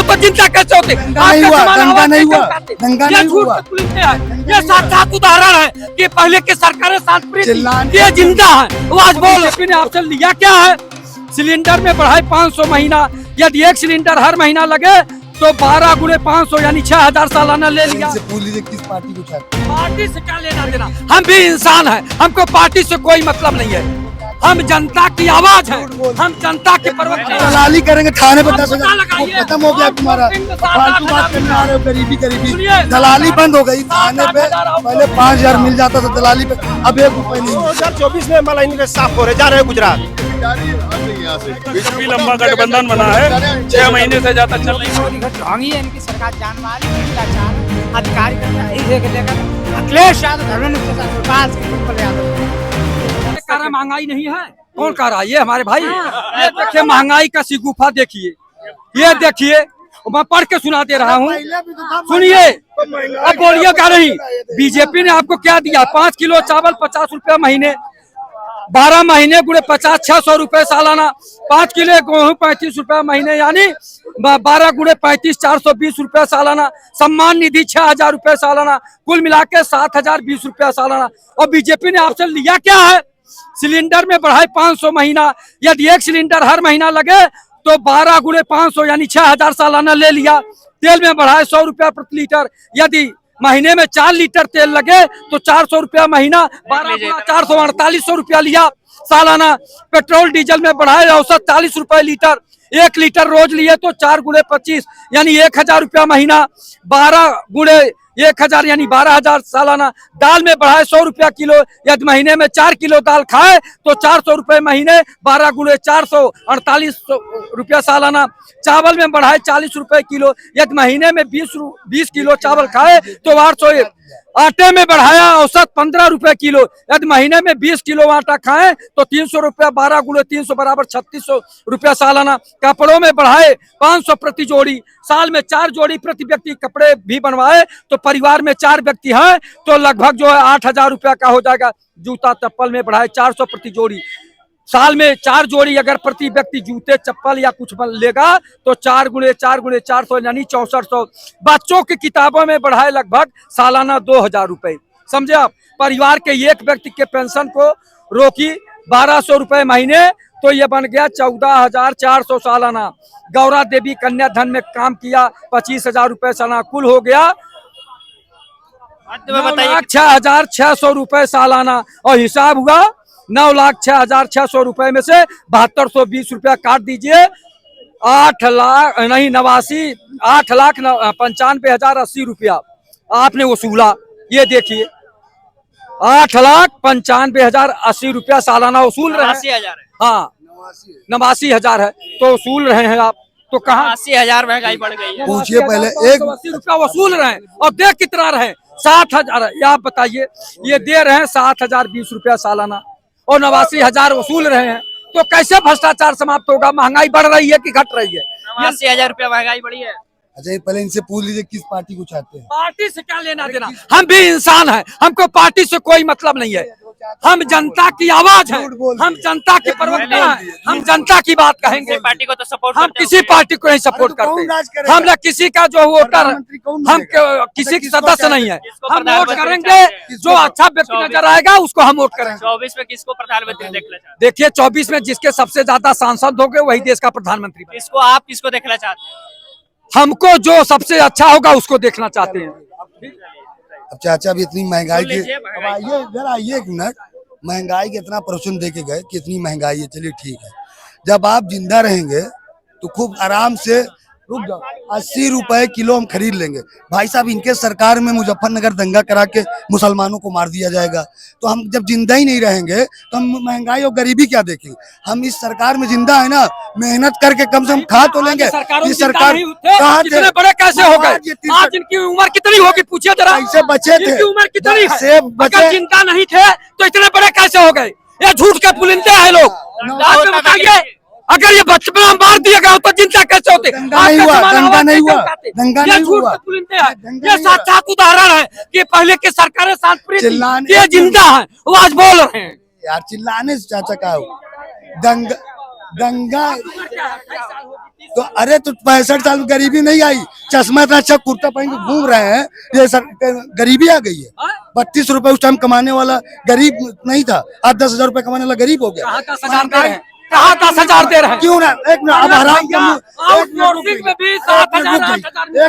हो तो जिंदा कैसे होते? नहीं हुआ, दंगा नहीं हुआ, दंगा नहीं हुआ। ये साक्षात उदाहरण है कि पहले की सरकारें शांतिप्रिय, ये जिंदा है। वो आज बोल ने आपसे लिया क्या है? सिलेंडर में बढ़ाई 500 महीना, यदि एक सिलेंडर हर महीना लगे तो 12 गुणे 500 यानी 6000 सालाना ले लिया। पूछ लीजिए किस पार्टी को चाहते हैं? पार्टी से क्या लेना देना? हम भी इंसान हैं, हमको पार्टी से कोई मतलब नहीं है। हम जनता की आवाज है, हम जनता के प्रवक्ता हैं। दलाली करेंगे थाने पे 10,000 लगाइए। खत्म हो गया तुम्हारा। फालतू बात करने आ रहे हो, गरीबी गरीबी। दलाली बंद हो गई थाने पे। पहले 5,000 मिल जाता था दलाली पे, अब 1 रुपए नहीं। 2024 में मलाई साफ हो रहे जा रहे गुजरात। बीजेपी लंबा गठबंधन बना है, 6 महीने से ज्यादा चल रही है। इनकी सरकार जान वाली अधिकारी अखिलेश यादव, धर्मेंद्र यादव। महंगाई नहीं है, कौन कह रहा है? ये हमारे भाई, ये देखिए महंगाई का शिगुफा देखिए, ये देखिए मैं पढ़ के सुना दे रहा हूँ, सुनिए। अब बोलिएगा नहीं। बीजेपी ने आपको क्या दिया? 5 किलो चावल 50 रुपया महीने, 12 महीने गुणे 50 600 रुपए सालाना। 5 किलो गेहूँ 35 रुपया महीने यानी 12 गुणे 35 420 रुपया सालाना। सम्मान निधि 6000 रुपये सालाना, कुल मिला के 7020 रुपया सालाना। और बीजेपी ने आपसे लिया क्या है? सिलेंडर में बढ़ाई 500 महीना, यदि एक सिलेंडर हर महीना लगे तो 12 गुणे 500 यानी 6000 सालाना ले लिया। तेल में बढ़ाए 100 रुपया प्रति लीटर, यदि महीने में 4 लीटर तेल लगे तो 400 रुपया महीना, 12 गुणा 400 4800 रुपया लिया सालाना। पेट्रोल डीजल में बढ़ाए औसत 40 रुपए लीटर, 1 लीटर रोज लिए तो 4 गुणे 25 यानी 1000 रुपया महीना, 12 गुणे 1000 यानी 12000 सालाना। दाल में बढ़ाए 100 रुपया किलो, यदि महीने में 4 किलो दाल खाए तो 400 रुपए महीने, 12 गुणे 400 48 रुपया सालाना। चावल में बढ़ाए 40 रुपए किलो, यदि महीने में 20 किलो चावल खाए तो 800। आटे में बढ़ाया औसत 15 रुपए किलो, यदि महीने में 20 किलो आटा खाएं तो 300 रुपया, 12 गुणे 300 बराबर 3600 रुपया सालाना। कपड़ों में बढ़ाए 500 प्रति जोड़ी, साल में 4 जोड़ी प्रति व्यक्ति कपड़े भी बनवाए तो परिवार में 4 व्यक्ति हैं तो लगभग जो है 8000 रुपया का हो जाएगा। जूता चप्पल में बढ़ाए 400 प्रति जोड़ी, साल में 4 जोड़ी अगर प्रति व्यक्ति जूते चप्पल या कुछ लेगा तो 4 गुणे 400 यानी 6400। बच्चों की किताबों में बढ़ाए लगभग सालाना 2000 रुपए। समझे आप? परिवार के एक व्यक्ति के पेंशन को रोकी 1200 रुपए महीने तो ये बन गया 14400 सालाना। गौरा देवी कन्या धन में काम किया 25000 रुपए सालाना, कुल हो गया 9,06,600 रुपए सालाना। और हिसाब हुआ 9,06,600 रुपए में से 7220 रुपया काट दीजिए, 8,95,080 रुपया आपने वसूला। ये देखिए 8,95,080 रुपया सालाना वसूल रहे हैं। हाँ 89,000 है तो वसूल रहे हैं आप। तो कहाँ 80,000 महंगाई बढ़ गई है। पूछिए पहले 180 रुपया वसूल रहे हैं और देख कितना रहे 60,000। आप बताइए, ये दे रहे हैं 7,020 रुपया सालाना और 89,000 वसूल रहे हैं तो कैसे भ्रष्टाचार समाप्त होगा? महंगाई बढ़ रही है कि घट रही है? 80,000 रुपया महंगाई बढ़ी है। अच्छा, पहले इनसे पूछ लीजिए किस पार्टी को चाहते हैं? पार्टी से क्या लेना देना? हम भी इंसान हैं, हमको पार्टी से कोई मतलब नहीं है। हम जनता की आवाज है, हम जनता के प्रवक्ता हैं, हम जनता की बात कहेंगे। पार्टी को तो सपोर्ट हम किसी पार्टी को नहीं सपोर्ट करते। हम लोग किसी का जो वोटर, हम किसी की सदस्य नहीं है। हम वोट करेंगे जो अच्छा व्यक्ति नजर आएगा उसको हम वोट करेंगे। 24 में किसको प्रधानमंत्री देखना चाहते हैं? देखिए 24 में जिसके सबसे ज्यादा सांसद होंगे वही देश का प्रधानमंत्री बनेगा। इसको आप किसको देखना चाहते हैं? हमको जो सबसे अच्छा होगा उसको देखना चाहते हैं। अब चाचा भी इतनी महंगाई की, अब आइए इधर आइए एक मिनट। महंगाई के इतना प्रवचन दे के गए कि इतनी महंगाई है, चलिए ठीक है। जब आप जिंदा रहेंगे तो खूब आराम से रुक जाओ 80 रुपए किलो हम खरीद लेंगे। भाई साहब इनके सरकार में मुजफ्फरनगर दंगा करा के मुसलमानों को मार दिया जाएगा, तो हम जब जिंदा ही नहीं रहेंगे तो हम महंगाई और गरीबी क्या देखेंगे? हम इस सरकार में जिंदा है ना, मेहनत करके कम से कम खा तो लेंगे। ये सरकार कितने बड़े कैसे हो गए? आज इनकी उम्र कितनी होगी पूछिए जरा। कैसे बचे थे? इनकी उम्र कितनी है? से अगर जिंदा नहीं थे तो इतने बड़े कैसे हो गए? ये झूठ के पुलिंदे हैं लोग। बताइए अगर ये बचपन में मार दिया गया तो जिंदा कैसे होते? दंगा नहीं हुआ, दंगा नहीं हुआ, दंगा नहीं हुआ। ये साक्षात उदाहरण है कि पहले की सरकारें शांतिप्रिय, ये जिंदा है। वो आज बोल रहे हैं यार, चिल्लाने से चाचा का दंगा गंगा तो अरे तो 65 साल में गरीबी नहीं आई, चश्मा इतना अच्छा कुर्ता पहन के घूम रहे हैं, ये सब गरीबी आ गई है। 32 रुपए उस टाइम कमाने वाला गरीब नहीं था, आज 10,000 रुपए कमाने वाला गरीब हो गया। कहाँ 10,000 दे रहे हैं? कहाँ 10,000 दे रहे हैं? क्यों ना एक मिनट अब हराम एक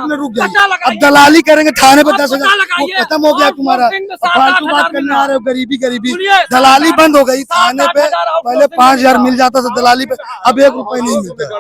मिनट रुक जाइए। अब दलाली करेंगे थाने पे 10,000, वो खत्म हो गया तुम्हारा। फालतू बात करने आ रहे हो, गरीबी गरीबी, दलाली बंद हो गई। थाने पे पहले 5,000 मिल जाता था दलाली पे, अब 1 रुपए नहीं मिलता।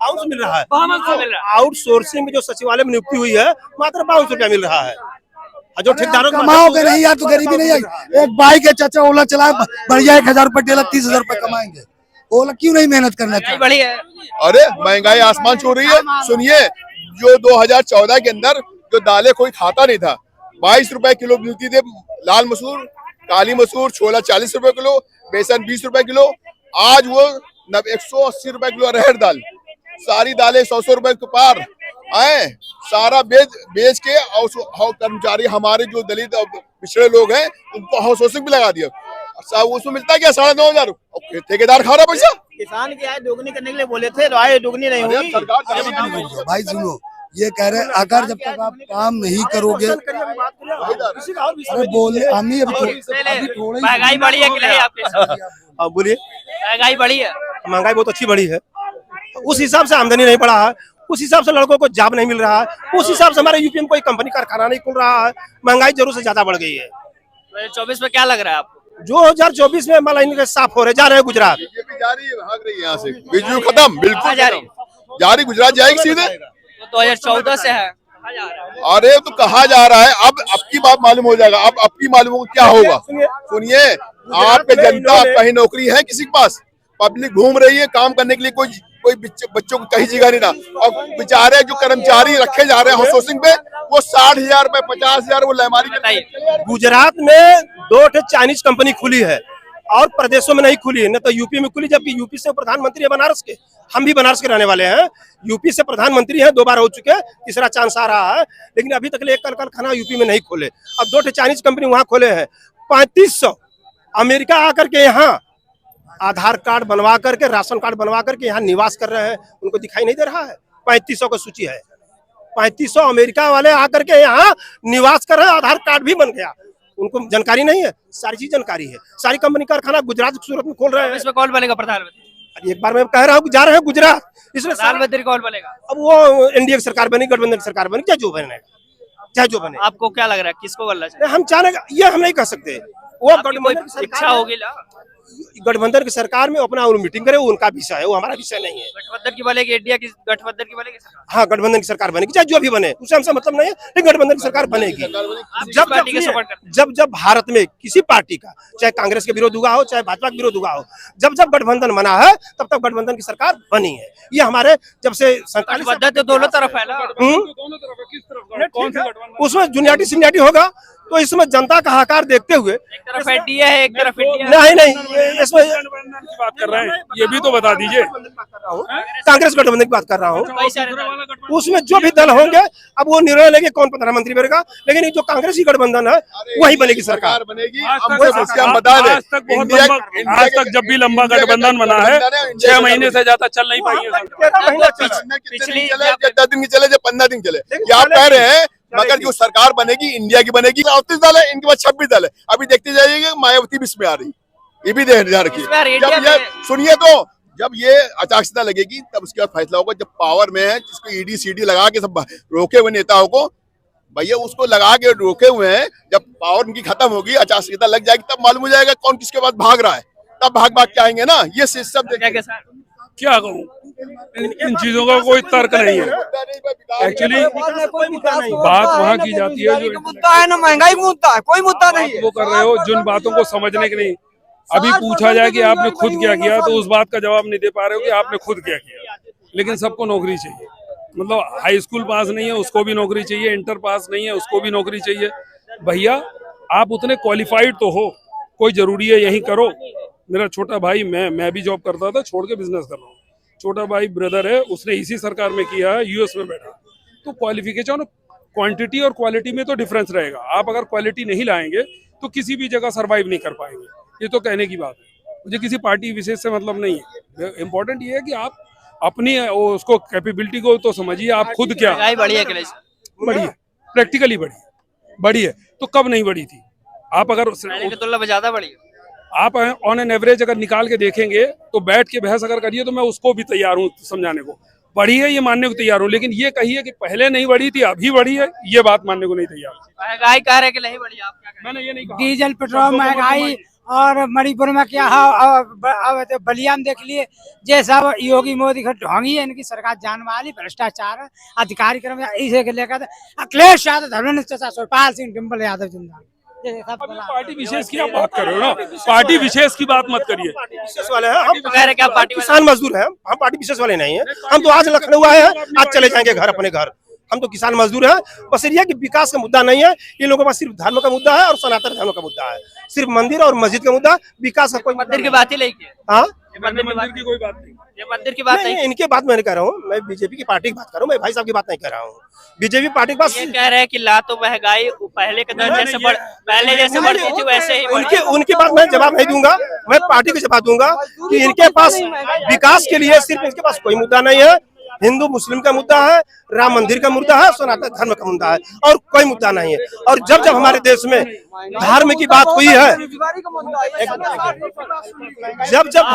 बाउंस मिल रहा है, आउटसोर्सिंग में जो सचिवालय में नियुक्ति हुई है मात्र 52 रुपया मिल रहा है। और जो ठेकेदारों को कमाओगे नहीं यार तो गरीबी नहीं आई। एक बाइक है चाचा ओला चलाए बढ़िया 1,000 रुपए डेला 30,000 रुपए कमाएंगे। ओला क्यों नहीं मेहनत करना चाहिए? बड़ी है। अरे महंगाई आसमान छू रही है। सुनिए, जो 2014 के अंदर जो दालें कोई खाता नहीं था, 22 रुपए किलो मिलती थी, लाल मसूर, काली मसूर, छोला 40 रुपए किलो, बेसन 20 रुपए किलो, आज वो 180 रुपए किलो अरहर दाल, सारी दालें 100 रुपए के पार आए। सारा बेच के और कर्मचारी हमारे जो दलित पिछड़े लोग हैं उनको हाउसिंग भी लगा दिया। उसमें मिलता है क्या 9,500? ठेकेदार खा रहा पैसा। किसान की आय दोगुनी करने के लिए बोले थे, तो आय दोगुनी नहीं हुई। भाई सुनो, ये कह रहे हैं अगर जब तक आप काम नहीं करोगे, अरे बोले हम ही अभी थोड़ा महंगाई बढ़ी है कि नहीं आपके साथ? अब बोलिए। महंगाई बढ़ी है। महंगाई बहुत अच्छी बढ़ी है, उस हिसाब से आमदनी नहीं बढ़ा है, उस हिसाब से लड़कों को जॉब नहीं मिल रहा है, उस हिसाब से हमारे यूपी में कोई कंपनी कारखाना नहीं खुल रहा है। महंगाई जरूर से ज्यादा बढ़ गई है। 2024 में क्या लग रहा है आपको? 2024 में माला के साफ हो रहे, जा रहे हैं गुजरात। बीजेपी जा रही है, भाग रही है यहाँ से, बिजली खत्म, बिल्कुल जा रही जा रही, गुजरात जाएगी सीधे। 2014 से है। अरे तो कहा जा रहा है, अब की बात मालूम हो जाएगा। अब की मालूम होगा क्या होगा। सुनिए, आपके जनता कहीं नौकरी है किसी के पास? पब्लिक घूम रही है काम करने के लिए, कोई बच्चों को कहीं जगह नहीं ना। और बेचारे जो कर्मचारी रखे जा रहे हैं हाउसिंग पे, वो 60,000 रुपए 50,000 वो लहमारी। गुजरात में 2 चाइनीज कंपनी खुली है और प्रदेशों में नहीं खुली है, न तो यूपी में खुली, जबकि यूपी से प्रधानमंत्री है बनारस के। हम भी बनारस के रहने वाले हैं, यूपी से प्रधानमंत्री हैं, 2 बार हो चुके, तीसरा चांस आ रहा है, लेकिन अभी तक एक कारखाना यूपी में नहीं खोले। अब 2 चाइनीज कंपनी वहां खोले हैं। 3500 अमेरिका आकर के यहाँ आधार कार्ड बनवा करके, राशन कार्ड बनवा करके यहाँ निवास कर रहे हैं, उनको दिखाई नहीं दे रहा है। 3500 की सूची है, 3500 अमेरिका वाले आकर के यहाँ निवास कर रहे हैं, आधार कार्ड भी बन गया, उनको जानकारी नहीं है। सारी चीज जानकारी है, सारी कंपनी कारखाना गुजरात सूरत में खोल रहे हैं। इसमें कौन बनेगा प्रधानमंत्री? एक बार मैं कह रहा हूँ जा रहे हैं गुजरात, इसमें प्रधानमंत्री कौन बनेगा? अब वो एनडीए की सरकार बनी, गठबंधन की सरकार बनी, चाहे जो बने। आपको क्या लग रहा है किसको करना चाहिए? हम चाहने ये हम नहीं कह सकते, वो गठबंधन की इच्छा होगी ना। गठबंधन की सरकार में अपना मीटिंग करे, वो उनका विषय है, वो हमारा विषय नहीं है। गठबंधन की बनेगी, इंडिया की गठबंधन की बनेगी सरकार? हाँ, गठबंधन की सरकार बनेगी, चाहे जो भी बने, उससे हमसे मतलब नहीं है, लेकिन गठबंधन की सरकार बनेगी। जब भारत में किसी पार्टी का, चाहे कांग्रेस के विरोध हुआ हो, चाहे भाजपा के विरोध हुआ हो, जब गठबंधन बना है, तब गठबंधन की सरकार बनी है। ये हमारे जब से गठबंधन तो दोनों तरफ है ना। उसमें जूनियरिटी सीनियरिटी होगा, तो इसमें जनता का हाकार देखते हुए, एक तरफ एनडीए है, एक तरफ इंडिया। नहीं, इसमें की बात कर रहे हैं, ये भी तो बता दीजिए। कांग्रेस गठबंधन की बात कर रहा हूँ, उसमें जो भी दल होंगे, अब वो निर्णय लेंगे कौन प्रधानमंत्री बनेगा, लेकिन जो कांग्रेस की गठबंधन है वही बनेगी सरकार बनेगी। आज तक जब भी लंबा गठबंधन बना है, 6 महीने से ज्यादा चल नहीं पाई है। पिछली 10 दिन की चले, 15 दिन चले, ये आप कह रहे हैं। मगर जो सरकार बनेगी इंडिया की बनेगी, 38 दल है, इनके पास 26 दल है। अभी देखते जाइएगा मायावती भी इसमें आ रही, ये भी ध्यान रखिए। जब ये सुनिए, तो जब ये अचानकता लगेगी तब उसके बाद फैसला होगा। जब पावर में है, जिसको ईडी सीडी लगा के सब रोके हुए नेताओं को, भैया उसको लगा के रोके हुए हैं, जब पावर उनकी खत्म होगी, अचानकता लग जाएगी, तब मालूम हो जाएगा कौन किसके पास भाग रहा है, तब भाग के आएंगे ना। ये सब क्या कहूँ, इन चीजों का कोई तर्क नहीं है। एक्चुअली बात वहाँ की जाती है जो मुद्दा है ना, महंगाई मुद्दा है, कोई मुद्दा नहीं है। वो कर रहे हो जिन बातों को समझने के नहीं। अभी पूछा जाए कि आपने खुद क्या किया, तो उस बात का जवाब नहीं दे पा रहे हो कि आपने खुद क्या किया। लेकिन सबको नौकरी चाहिए, मतलब हाई स्कूल पास नहीं है उसको भी नौकरी चाहिए, इंटर पास नहीं है उसको भी नौकरी चाहिए। भैया आप उतने क्वालिफाइड तो हो, कोई जरूरी है यही करो। मेरा छोटा भाई, मैं भी जॉब करता था, छोड़ के बिजनेस कर रहा हूँ। छोटा भाई ब्रदर है, उसने इसी सरकार में किया है, यूएस में बैठा। तो क्वालिफिकेशन, क्वांटिटी और क्वालिटी में तो डिफरेंस रहेगा। आप अगर क्वालिटी नहीं लाएंगे तो किसी भी जगह सरवाइव नहीं कर पाएंगे, ये तो कहने की बात है। मुझे किसी पार्टी विशेष से मतलब नहीं है। इम्पोर्टेंट ये है कि आप अपनी उसको कैपेबिलिटी को तो समझिए, आप खुद क्या महंगाई बढ़ी है अखिलेश, बढ़ी है, प्रैक्टिकली बढ़ी है तो कब नहीं बढ़ी थी। आप अगर पहले की तुलना में ज्यादा बढ़ी है। आप ऑन एन एवरेज अगर निकाल के देखेंगे तो बैठ के बहस अगर करिए तो मैं उसको भी तैयार हूँ समझाने को, बढ़ी है ये मानने को तैयार हूँ, लेकिन ये कहिए कि पहले नहीं बढ़ी थी अभी बढ़ी है, ये बात मानने को नहीं तैयार। महंगाई कह रहे कि नहीं बढ़ी, आप क्या कह रहे मैंने ये नहीं कहा। डीजल पेट्रोल महंगाई और मणिपुर में क्या है, अब तो बलिया में देख लिए जे सब योगी मोदी का ढोंगी है, इनकी सरकार जान वाली भ्रष्टाचार है, अधिकारी कर्म इसे के लेकर अखिलेश यादव, धर्मेंद्र चचा, सुरपाल सिंह, डिम्पल यादव जिंदाबाद। अभी पार्टी विशेष की आप बात कर रहे हो ना, पार्टी विशेष की बात मत करिए। विशेष वाले हैं हम, तो कह रहे कि आप पार्टी किसान मजदूर हैं, हम पार्टी विशेष वाले नहीं है। हम तो आज लखनऊ आए हैं, आज चले जाएंगे घर अपने घर। हम तो किसान मजदूर हैं। बस ये कि विकास का मुद्दा नहीं है, इन लोगों के पास सिर्फ धर्म का मुद्दा है और सनातन धर्म का मुद्दा है, सिर्फ मंदिर और मस्जिद का मुद्दा, विकास का कोई मंदिर की बात ही नहीं की। हाँ, मंदिर की कोई बात नहीं, ये मंदिर की बात नहीं, इनके बात मैं नहीं कह रहा हूँ, मैं बीजेपी की पार्टी की बात कर रहा हूँ, मैं भाई साहब की बात नहीं कर रहा हूँ। बीजेपी पार्टी के पास ये कह रहे हैं कि ला तो महंगाई पहले के दर जैसे पहले जैसे बढ़ती थी वैसे ही बढ़ी। उनकी बात मैं जवाब नहीं दूंगा, मैं पार्टी को जवाब दूंगा कि इनके पास विकास के लिए सिर्फ इनके पास कोई मुद्दा नहीं है, हिंदू मुस्लिम का मुद्दा है, राम मंदिर का मुद्दा है, सनातन धर्म का मुद्दा है, और कोई मुद्दा नहीं है। और जब जब हमारे देश में धर्म की बात हुई है, जब जब